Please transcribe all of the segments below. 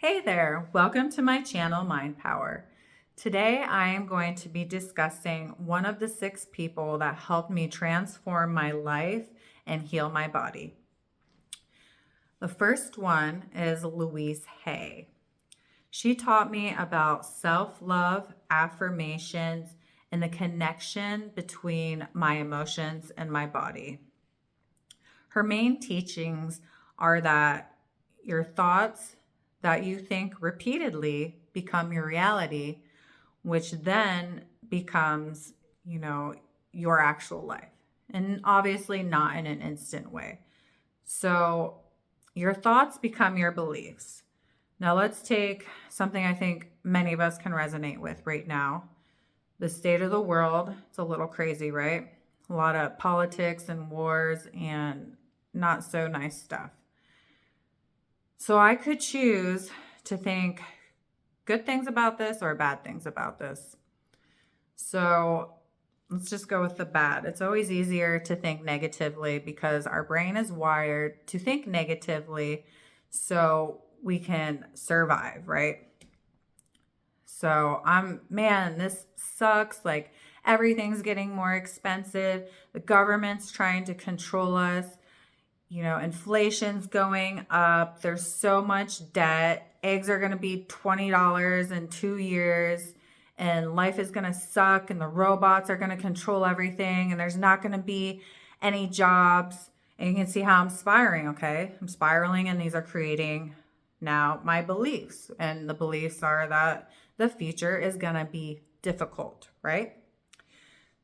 Hey there, welcome to my channel, Mind Power. Today I am going to be discussing one of the 6 people that helped me transform my life and heal my body. The first one is Louise Hay. She taught me about self-love, affirmations, and the connection between my emotions and my body. Her main teachings are that your thoughts that you think repeatedly become your reality, which then becomes, your actual life. And obviously not in an instant way. So your thoughts become your beliefs. Now let's take something I think many of us can resonate with right now. The state of the world. It's a little crazy, right? A lot of politics and wars and not so nice stuff. So I could choose to think good things about this or bad things about this. So let's just go with the bad. It's always easier to think negatively because our brain is wired to think negatively so we can survive, right? So man, this sucks. Like everything's getting more expensive. The government's trying to control us. Inflation's going up. There's so much debt. Eggs are going to be $20 in 2 years, and life is going to suck, and the robots are going to control everything, and there's not going to be any jobs. And you can see how I'm spiraling, okay? I'm spiraling, and these are creating now my beliefs. And the beliefs are that the future is going to be difficult, right?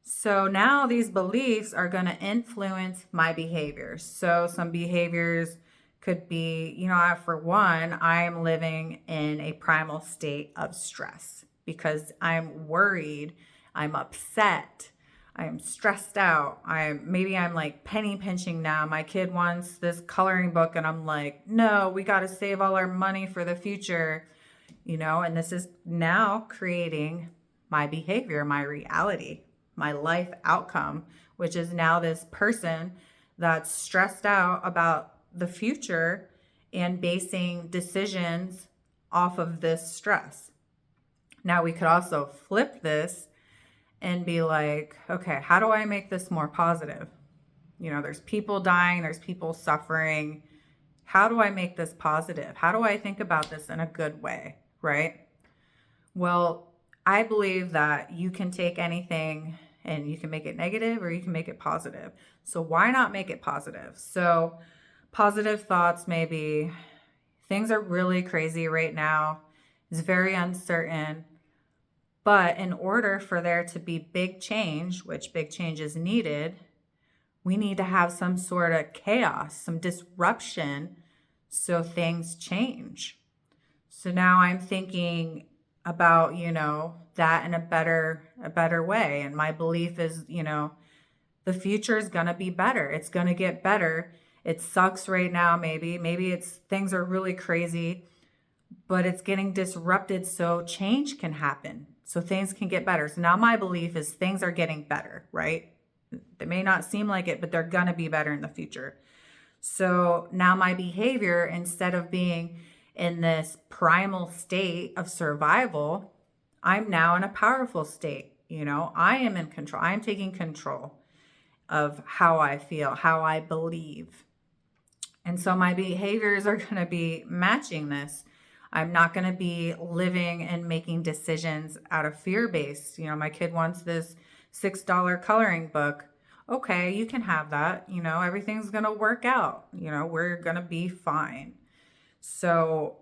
So now these beliefs are going to influence my behaviors. So some behaviors could be, for one, I am living in a primal state of stress because I'm worried, I'm upset, I'm stressed out. I'm like penny pinching now. My kid wants this coloring book and I'm like, "No, we got to save all our money for the future." And this is now creating my behavior, my reality, my life outcome, which is now this person that's stressed out about the future and basing decisions off of this stress. Now we could also flip this and be like, okay, how do I make this more positive? There's people dying, there's people suffering. How do I make this positive? How do I think about this in a good way, right? Well, I believe that you can take anything and you can make it negative or you can make it positive. So why not make it positive? So positive thoughts, maybe things are really crazy right now. It's very uncertain. But in order for there to be big change, which big change is needed, we need to have some sort of chaos, some disruption so things change. So now I'm thinking about, that in a better way. And my belief is, the future is going to be better. It's going to get better. It sucks right now. Maybe things are really crazy, but it's getting disrupted so change can happen. So things can get better. So now my belief is things are getting better, right? They may not seem like it, but they're going to be better in the future. So now my behavior, instead of being in this primal state of survival, I'm now in a powerful state. I am in control. I'm taking control of how I feel, how I believe. And so my behaviors are going to be matching this. I'm not going to be living and making decisions out of fear based. My kid wants this $6 coloring book. Okay, you can have that. Everything's going to work out. We're going to be fine. So,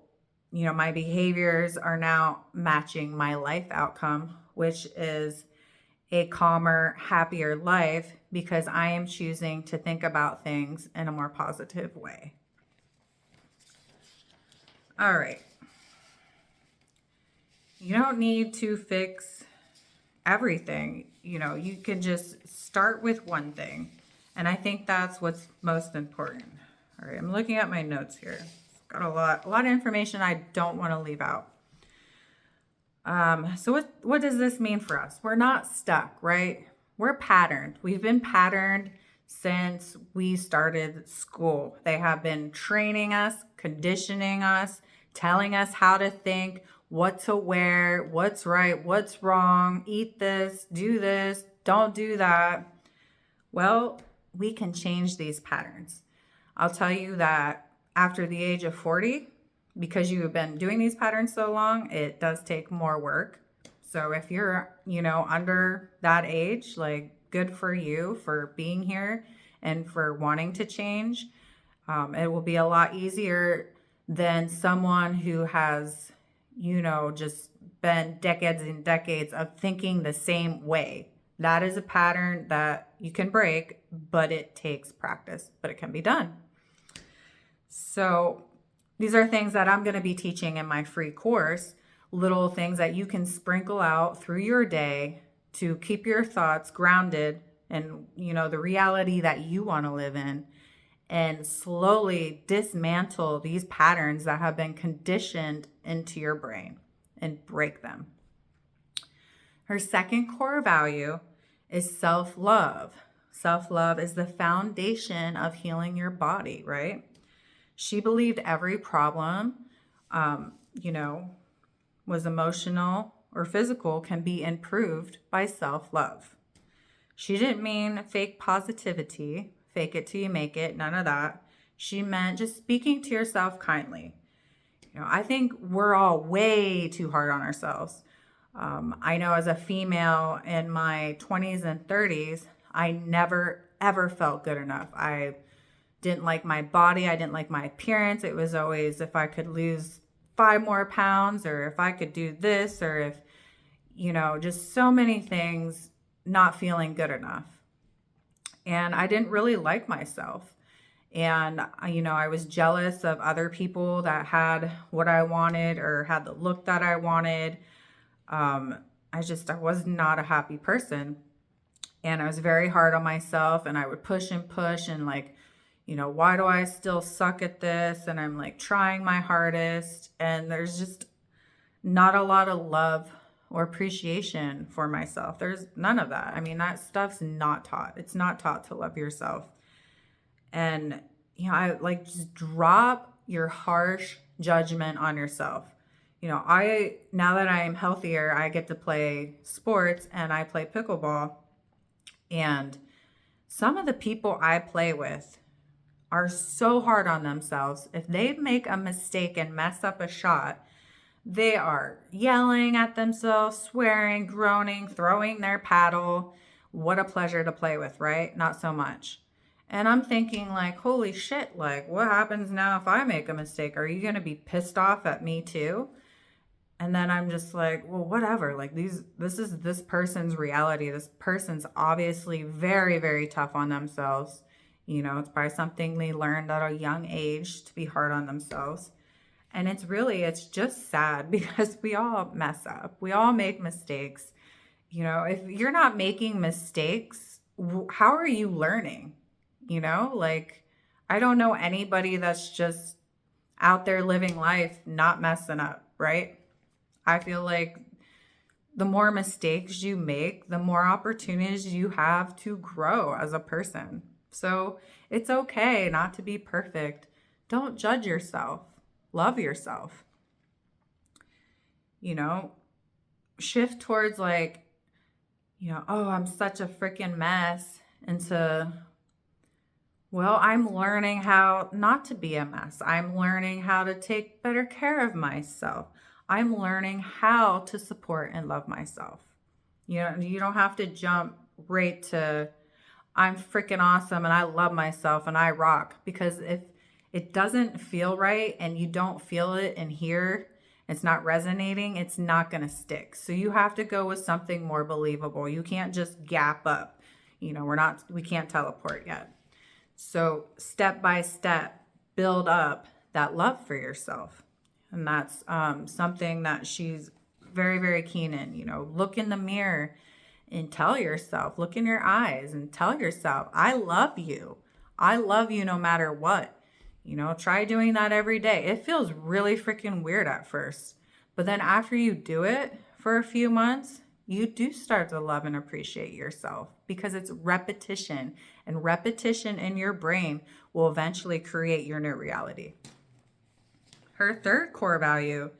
my behaviors are now matching my life outcome, which is a calmer, happier life because I am choosing to think about things in a more positive way. All right. You don't need to fix everything. You can just start with one thing. And I think that's what's most important. All right, I'm looking at my notes here. Got a lot of information I don't want to leave out. So what does this mean for us? We're not stuck, right? We're patterned. We've been patterned since we started school. They have been training us, conditioning us telling us how to think, what to wear, what's right, what's wrong, eat this, don't do that. Well, we can change these patterns. I'll tell you that after the age of 40, because you have been doing these patterns so long, it does take more work. So if you're, under that age, like, good for you for being here and for wanting to change. It will be a lot easier than someone who has, just been decades and decades of thinking the same way. That is a pattern that you can break, but it takes practice, but it can be done. So these are things that I'm going to be teaching in my free course, little things that you can sprinkle out through your day to keep your thoughts grounded in, the reality that you want to live in, and slowly dismantle these patterns that have been conditioned into your brain and break them. Her second core value is self-love. Self-love is the foundation of healing your body, right? She believed every problem, was emotional or physical, can be improved by self-love. She didn't mean fake positivity, fake it till you make it, none of that. She meant just speaking to yourself kindly. I think we're all way too hard on ourselves. I know as a female in my 20s and 30s, I never, ever felt good enough. I didn't like my body. I didn't like my appearance. It was always if I could lose 5 more pounds, or if I could do this, or if, just so many things, not feeling good enough. And I didn't really like myself. And, I was jealous of other people that had what I wanted or had the look that I wanted. I was not a happy person. And I was very hard on myself, and I would push and like, why do I still suck at this? And I'm like trying my hardest. And there's just not a lot of love or appreciation for myself. There's none of that. I mean, that stuff's not taught. It's not taught to love yourself. And, I like, just drop your harsh judgment on yourself. Now that I am healthier, I get to play sports, and I play pickleball. And some of the people I play with are so hard on themselves. If they make a mistake and mess up a shot, they are yelling at themselves, swearing, groaning, throwing their paddle. What a pleasure to play with, right? Not so much. And I'm thinking, like, holy shit, like, what happens now if I make a mistake? Are you going to be pissed off at me too? And then I'm just like, well, whatever. Like, this is this person's reality. This person's obviously very, very tough on themselves. It's probably something they learned at a young age, to be hard on themselves. And it's just sad because we all mess up. We all make mistakes. If you're not making mistakes, how are you learning? Like, I don't know anybody that's just out there living life not messing up, right? I feel like the more mistakes you make, the more opportunities you have to grow as a person. So it's okay not to be perfect. Don't judge yourself. Love yourself. Shift towards like, oh, I'm such a freaking mess, into, well, I'm learning how not to be a mess. I'm learning how to take better care of myself. I'm learning how to support and love myself. You don't have to jump right to, I'm freaking awesome and I love myself and I rock. Because if it doesn't feel right and you don't feel it in here, it's not resonating, it's not going to stick. So you have to go with something more believable. You can't just gap up. We can't teleport yet. So step by step, build up that love for yourself. And that's something that she's very, very keen in. Look in the mirror and tell yourself, look in your eyes and tell yourself, I love you. I love you no matter what. Try doing that every day. It feels really freaking weird at first. But then after you do it for a few months, you do start to love and appreciate yourself, because it's repetition. And repetition in your brain will eventually create your new reality. Her third core value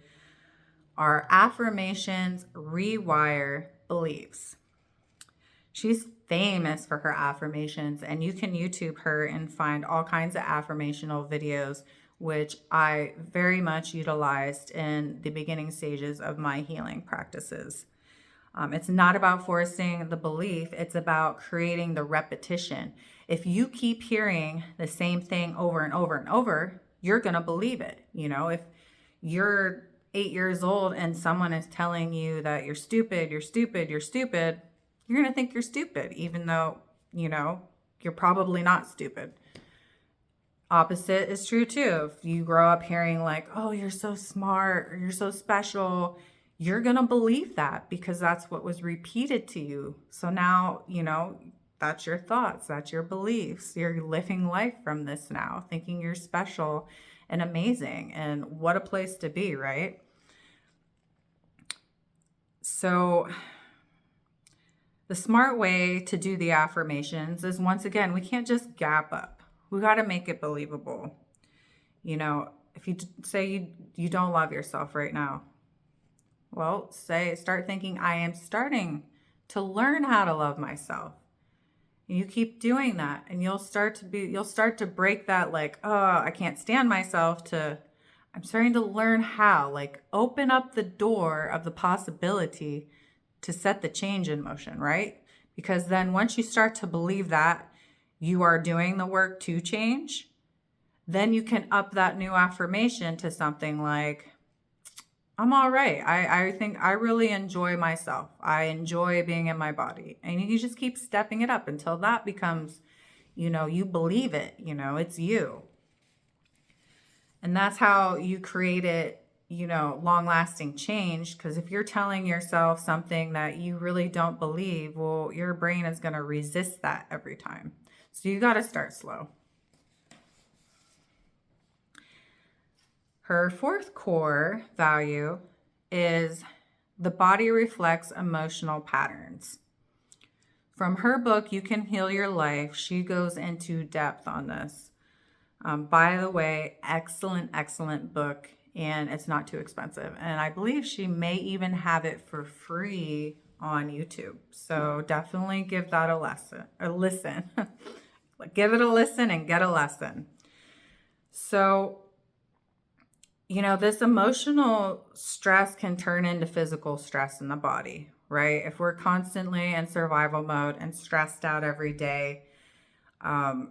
are affirmations rewire beliefs. She's famous for her affirmations, and you can YouTube her and find all kinds of affirmational videos, which I very much utilized in the beginning stages of my healing practices. It's not about forcing the belief, it's about creating the repetition. If you keep hearing the same thing over and over and over, you're going to believe it. If you're 8 years old and someone is telling you that you're stupid, you're stupid, you're stupid, you're going to think you're stupid, even though, you're probably not stupid. Opposite is true too. If you grow up hearing like, oh, you're so smart, or you're so special, you're going to believe that because that's what was repeated to you. So now, that's your thoughts, that's your beliefs. You're living life from this now, thinking you're special and amazing. And what a place to be, right? So the smart way to do the affirmations is, once again, we can't just gap up. We got to make it believable. If you say you don't love yourself right now, well, start thinking, I am starting to learn how to love myself. And you keep doing that, and you'll start to break that, like, oh, I can't stand myself, to I'm starting to learn how, like, open up the door of the possibility to set the change in motion, right? Because then once you start to believe that you are doing the work to change, then you can up that new affirmation to something like, I'm all right. I think I really enjoy myself. I enjoy being in my body. And you just keep stepping it up until that becomes, you believe it, it's you. And that's how you create it, long-lasting change. Because if you're telling yourself something that you really don't believe, well, your brain is going to resist that every time. So you got to start slow. Her fourth core value is the body reflects emotional patterns. From her book, You Can Heal Your Life, she goes into depth on this. By the way, excellent book, and it's not too expensive. And I believe she may even have it for free on YouTube. So definitely give that a listen. Give it a listen and get a lesson. So, this emotional stress can turn into physical stress in the body, right? If we're constantly in survival mode and stressed out every day,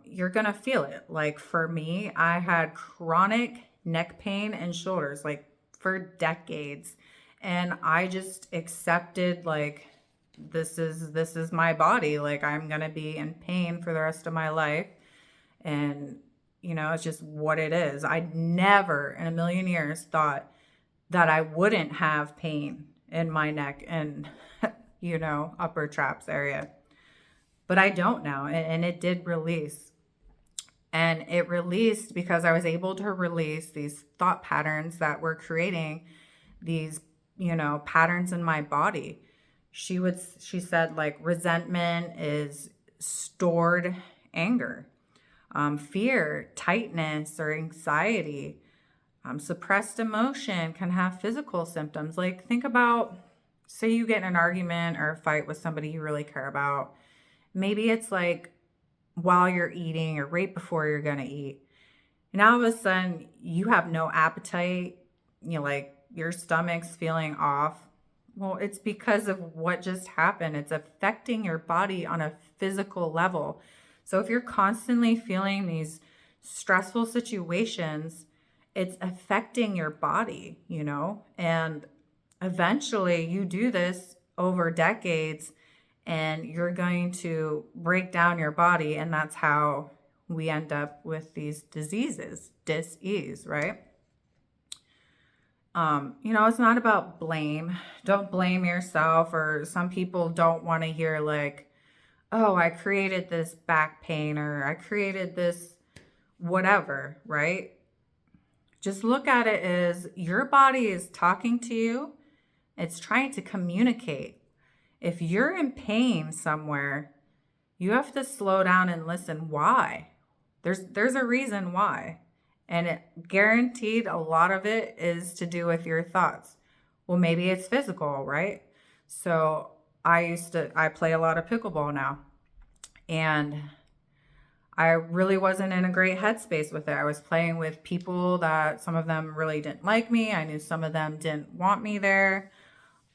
you're going to feel it. Like for me, I had chronic neck pain and shoulders, like for decades. And I just accepted, like, this is my body. Like, I'm going to be in pain for the rest of my life. And it's just what it is. I never in a million years thought that I wouldn't have pain in my neck and, upper traps area. But I don't now. And it did release. And it released because I was able to release these thought patterns that were creating these, patterns in my body. She said, like, resentment is stored anger. Fear, tightness, or anxiety, suppressed emotion can have physical symptoms. Like, think about, say you get in an argument or a fight with somebody you really care about. Maybe it's like while you're eating or right before you're going to eat. And all of a sudden you have no appetite, like your stomach's feeling off. Well, it's because of what just happened. It's affecting your body on a physical level. So if you're constantly feeling these stressful situations, it's affecting your body, and eventually you do this over decades and you're going to break down your body. And that's how we end up with these diseases, dis-ease, right? It's not about blame. Don't blame yourself. Or some people don't want to hear like, oh, I created this back pain or I created this whatever, right? Just look at it as your body is talking to you. It's trying to communicate. If you're in pain somewhere, you have to slow down and listen. Why? There's a reason why. And it guaranteed a lot of it is to do with your thoughts. Well, maybe it's physical, right? So I play a lot of pickleball now. And I really wasn't in a great headspace with it. I was playing with people that some of them really didn't like me. I knew some of them didn't want me there.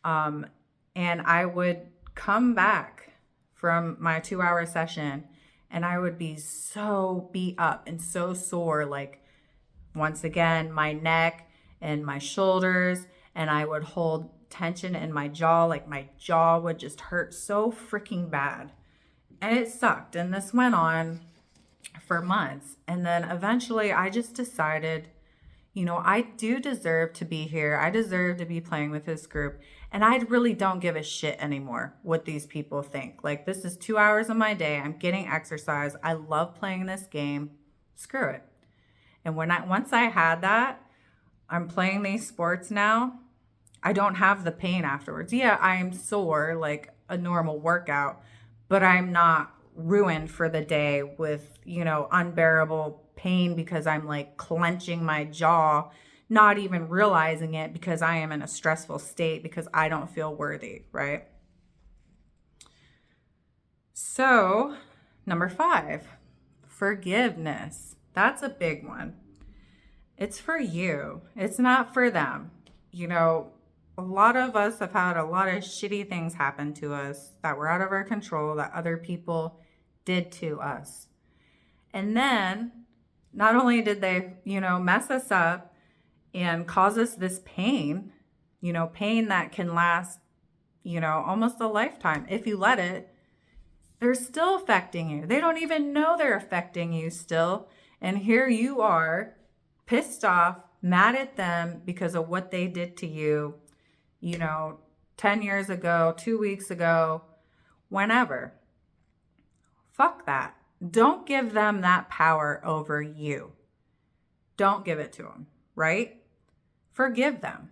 Um, and I would come back from my 2 hour session and I would be so beat up and so sore. Like, once again, my neck and my shoulders, and I would hold tension in my jaw. Like, my jaw would just hurt so freaking bad. And it sucked. And this went on for months. And then eventually I just decided, I do deserve to be here. I deserve to be playing with this group. And I really don't give a shit anymore what these people think. Like, this is 2 hours of my day. I'm getting exercise. I love playing this game. Screw it. And once I had that, I'm playing these sports now. I don't have the pain afterwards. Yeah, I am sore like a normal workout, but I'm not ruined for the day with, unbearable pain because I'm like clenching my jaw, not even realizing it because I am in a stressful state because I don't feel worthy, right? So, number 5, forgiveness. That's a big one. It's for you. It's not for them. A lot of us have had a lot of shitty things happen to us that were out of our control that other people did to us. And then not only did they, mess us up and cause us this pain, pain that can last, almost a lifetime. If you let it, they're still affecting you. They don't even know they're affecting you still. And here you are, pissed off, mad at them because of what they did to you, 10 years ago, 2 weeks ago, whenever. Fuck that. Don't give them that power over you. Don't give it to them, right? Forgive them.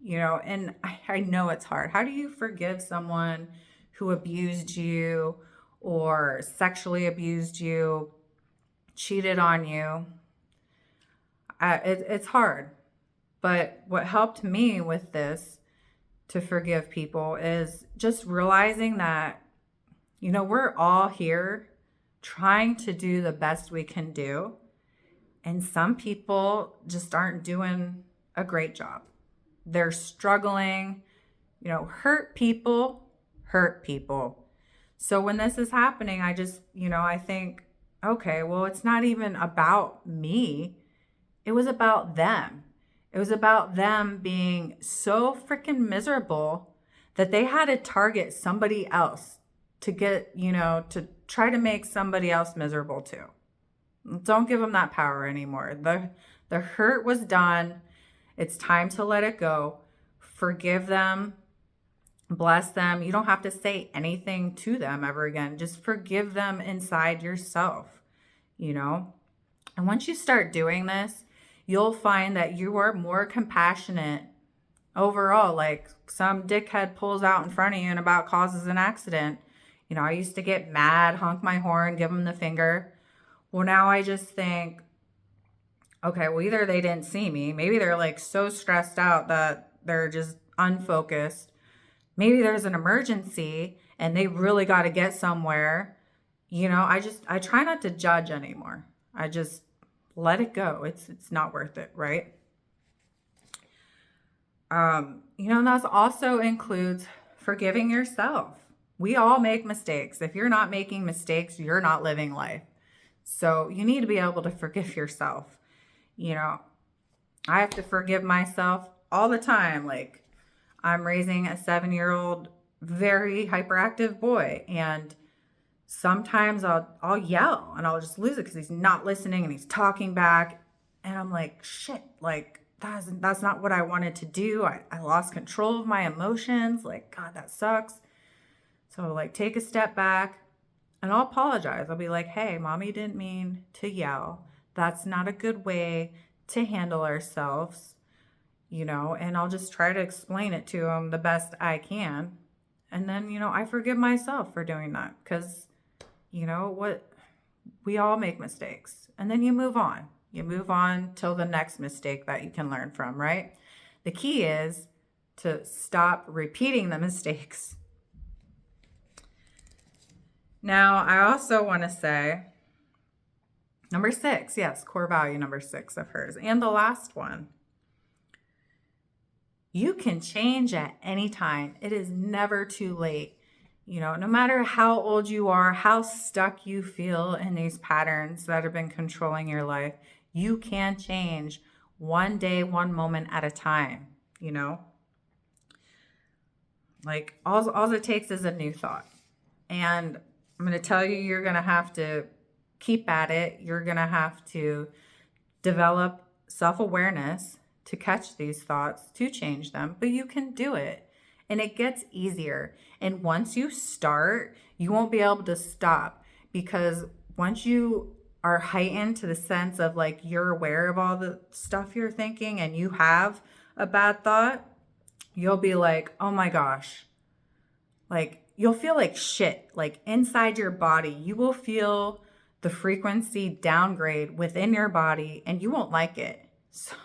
And I know it's hard. How do you forgive someone who abused you or sexually abused you, cheated on you? It's hard. But what helped me with this to forgive people is just realizing that, we're all here trying to do the best we can do. And some people just aren't doing a great job. They're struggling. Hurt people hurt people. So when this is happening, I just, I think, okay, well, it's not even about me. It was about them. It was about them being so freaking miserable that they had to target somebody else to get, to try to make somebody else miserable too. Don't give them that power anymore. The hurt was done. It's time to let it go. Forgive them. Bless them. You don't have to say anything to them ever again. Just forgive them inside yourself, And once you start doing this, you'll find that you are more compassionate overall. Like, some dickhead pulls out in front of you and about causes an accident. I used to get mad, honk my horn, give them the finger. Well, now I just think, okay, well, either they didn't see me. Maybe they're like so stressed out that they're just unfocused. Maybe there's an emergency and they really got to get somewhere. I try not to judge anymore. I just let it go. It's not worth it, right? And that also includes forgiving yourself. We all make mistakes. If you're not making mistakes, you're not living life. So you need to be able to forgive yourself. I have to forgive myself all the time. Like, I'm raising a 7-year-old, very hyperactive boy, and sometimes I'll yell and I'll just lose it because he's not listening and he's talking back, and I'm like, shit, like that's not what I wanted to do. I lost control of my emotions. Like, God, that sucks. So like, take a step back and I'll apologize. I'll be like, hey, mommy didn't mean to yell. That's not a good way to handle ourselves, and I'll just try to explain it to him the best I can. And then, I forgive myself for doing that because, what, we all make mistakes, and then you move on. You move on till the next mistake that you can learn from, right? The key is to stop repeating the mistakes. Now, I also want to say number 6, yes, core value number 6 of hers. And the last one, you can change at any time. It is never too late. You know, no matter how old you are, how stuck you feel in these patterns that have been controlling your life, you can change one day, one moment at a time, you know? Like all it takes is a new thought. And I'm going to tell you, you're going to have to keep at it. You're going to have to develop self-awareness to catch these thoughts, to change them, but you can do it. And it gets easier. And once you start, you won't be able to stop, because once you are heightened to the sense of like you're aware of all the stuff you're thinking and you have a bad thought, you'll be like, oh my gosh, like you'll feel like shit, like inside your body. You will feel the frequency downgrade within your body and you won't like it. So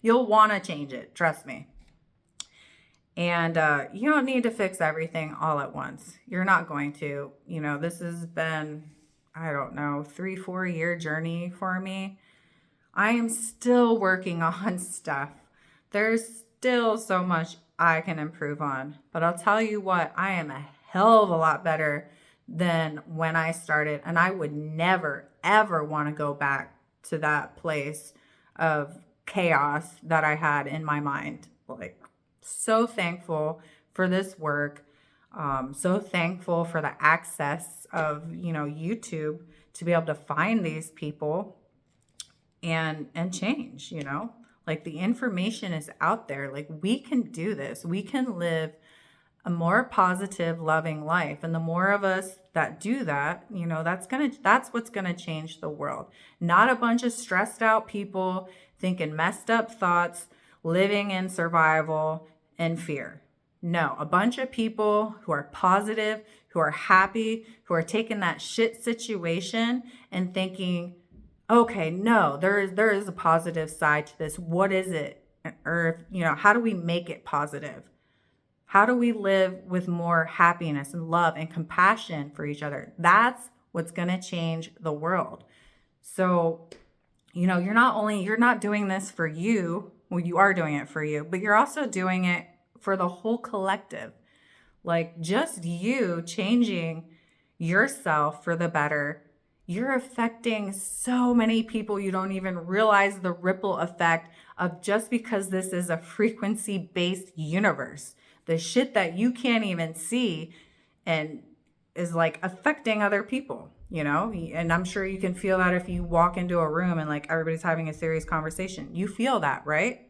you'll want to change it. Trust me. And you don't need to fix everything all at once. You're not going to. You know, this has been, I don't know, 3-4 year journey for me. I am still working on stuff. There's still so much I can improve on. But I'll tell you what, I am a hell of a lot better than when I started. And I would never, ever want to go back to that place of chaos that I had in my mind. Like, so thankful for this work. So thankful for the access of, you know, YouTube to be able to find these people and change, you know, like the information is out there. Like we can do this. We can live a more positive, loving life. And the more of us that do that, you know, that's what's going to change the world. Not a bunch of stressed out people thinking messed up thoughts, living in survival and fear. No, a bunch of people who are positive, who are happy, who are taking that shit situation and thinking, okay, no, there is a positive side to this. What is it? Or, you know, how do we make it positive? How do we live with more happiness and love and compassion for each other? That's what's going to change the world. So, you know, you're not doing this for you. Well, you are doing it for you, but you're also doing it for the whole collective. Like just you changing yourself for the better, you're affecting so many people you don't even realize the ripple effect of, just because this is a frequency-based universe. The shit that you can't even see and is like affecting other people, you know? And I'm sure you can feel that if you walk into a room and like everybody's having a serious conversation. You feel that, right?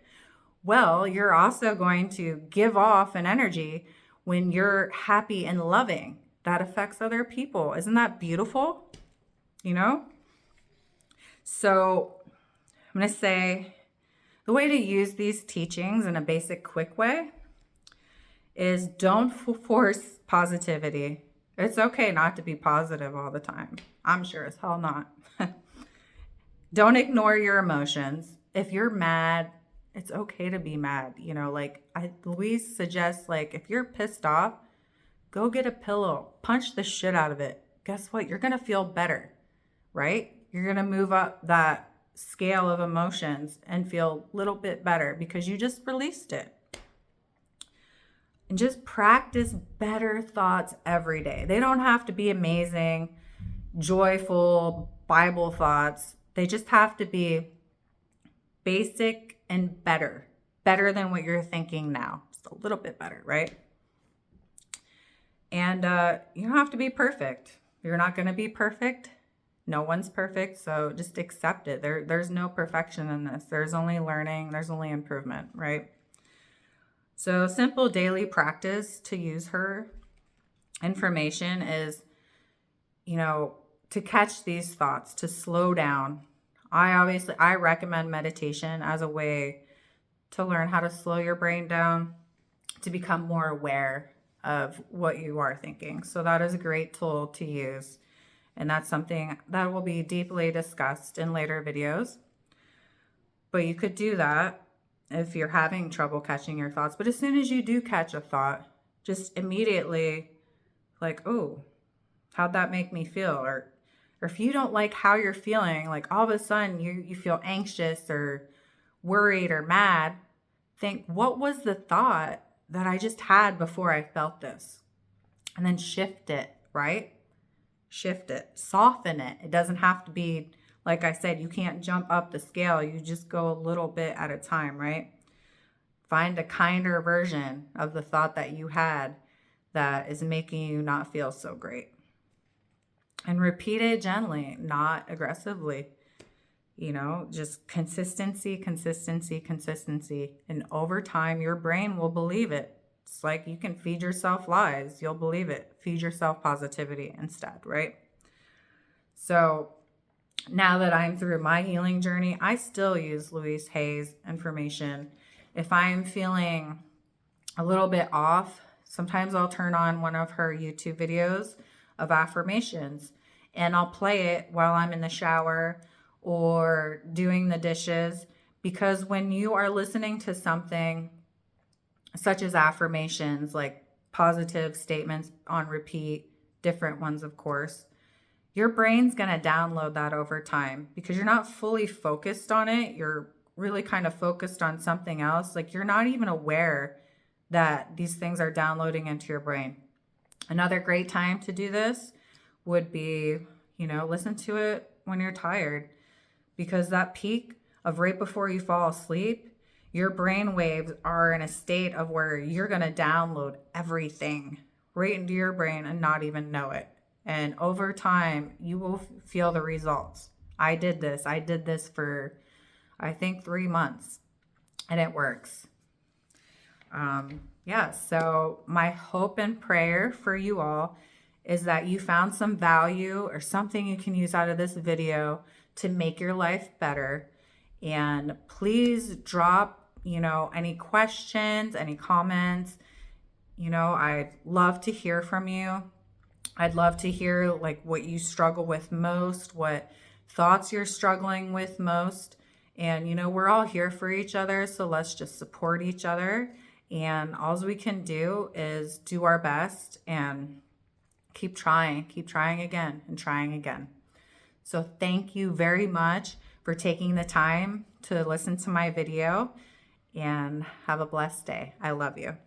Well, you're also going to give off an energy when you're happy and loving that affects other people. Isn't that beautiful? You know? So I'm going to say the way to use these teachings in a basic, quick way is don't force positivity. It's okay not to be positive all the time. I'm sure as hell not. Don't ignore your emotions. If you're mad, it's okay to be mad. You know, like Louise suggests, like if you're pissed off, go get a pillow, punch the shit out of it. Guess what? You're going to feel better, right? You're going to move up that scale of emotions and feel a little bit better because you just released it. And just practice better thoughts every day. They don't have to be amazing, joyful Bible thoughts. They just have to be basic and better than what you're thinking now. Just a little bit better, right? And you don't have to be perfect. You're not going to be perfect. No one's perfect, so just accept it. There's no perfection in this. There's only learning. There's only improvement, right? So simple daily practice to use her information is, you know, to catch these thoughts, to slow down. I recommend meditation as a way to learn how to slow your brain down, to become more aware of what you are thinking. So that is a great tool to use. And that's something that will be deeply discussed in later videos. But you could do that if you're having trouble catching your thoughts. But as soon as you do catch a thought, just immediately like, oh, how'd that make me feel? Or if you don't like how you're feeling, like all of a sudden you feel anxious or worried or mad, think, what was the thought that I just had before I felt this? And then shift it, right? Shift it, soften it. It doesn't have to be, like I said, you can't jump up the scale. You just go a little bit at a time, right? Find a kinder version of the thought that you had that is making you not feel so great. And repeat it gently, not aggressively. Just consistency, consistency, consistency. And over time, your brain will believe it. It's like you can feed yourself lies. You'll believe it. Feed yourself positivity instead, right? So now that I'm through my healing journey, I still use Louise Hay's information. If I'm feeling a little bit off, sometimes I'll turn on one of her YouTube videos of affirmations and I'll play it while I'm in the shower or doing the dishes, because when you are listening to something such as affirmations, like positive statements on repeat, different ones, of course, your brain's going to download that over time because you're not fully focused on it. You're really kind of focused on something else. Like you're not even aware that these things are downloading into your brain. Another great time to do this would be, listen to it when you're tired, because that peak of right before you fall asleep, your brain waves are in a state of where you're going to download everything right into your brain and not even know it. And over time, you will feel the results. I did this for, I think, 3 months, and it works. So my hope and prayer for you all is that you found some value or something you can use out of this video to make your life better. And please drop, any questions, any comments. I'd love to hear from you. I'd love to hear like what you struggle with most, what thoughts you're struggling with most. And, we're all here for each other. So let's just support each other. And all we can do is do our best and keep trying again and trying again. So thank you very much for taking the time to listen to my video, and have a blessed day. I love you.